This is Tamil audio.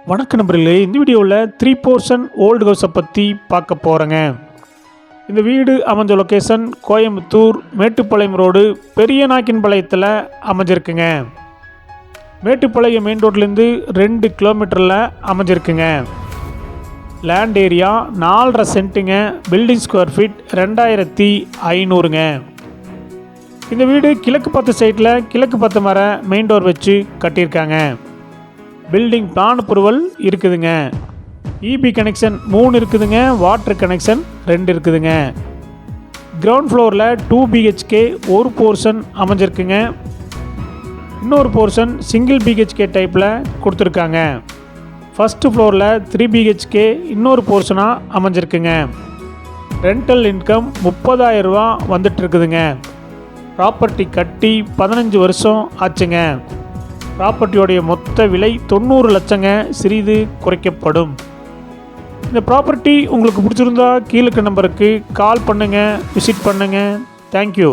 வணக்க நண்பர்களே, இந்த வீடியோவில் 3 போர்ஷன் ஓல்டு ஹவுஸை பற்றி பார்க்க போகிறேங்க. இந்த வீடு அமைஞ்ச லொக்கேஷன் கோயம்புத்தூர் மேட்டுப்பாளையம் ரோடு பெரியநாயக்கன்பாளையத்தில் அமைஞ்சிருக்குங்க. மேட்டுப்பாளையம் மெயின் ரோட்லேருந்து 2 கிலோமீட்டரில் அமைஞ்சிருக்குங்க. லேண்ட் ஏரியா 4.5 சென்ட்டுங்க. பில்டிங் ஸ்கொயர் ஃபீட் 2500ங்க. இந்த வீடு கிழக்கு பார்த்த சைட்டில் கிழக்கு பார்த்த மர மெயின் டோர் வச்சு கட்டியிருக்காங்க. பில்டிங் பிளான் அப்ரூவல் இருக்குதுங்க. இபி கனெக்ஷன் 3 இருக்குதுங்க. வாட்டர் கனெக்ஷன் 2 இருக்குதுங்க. கிரவுண்ட் ஃப்ளோரில் 2 பிஹெச்கே ஒரு போர்ஷன் அமைஞ்சிருக்குங்க. இன்னொரு போர்ஷன் சிங்கிள் பிஹெச்கே டைப்பில் கொடுத்துருக்காங்க. ஃபஸ்ட்டு ஃப்ளோரில் 3 பிஹெச்கே இன்னொரு போர்ஷனாக அமைஞ்சிருக்குங்க. ரெண்டல் இன்கம் 30,000 ரூபா வந்துட்டு இருக்குதுங்க. ப்ராப்பர்ட்டி கட்டி 15 வருஷம் ஆச்சுங்க. ப்ராப்பர்ட்டியோடைய மொத்த விலை 90 லட்சங்க. சிறிது குறைக்கப்படும். இந்த ப்ராப்பர்ட்டி உங்களுக்கு பிடிச்சிருந்தா கீழே நம்பருக்கு கால் பண்ணுங்கள், விசிட் பண்ணுங்கள். தேங்க்யூ.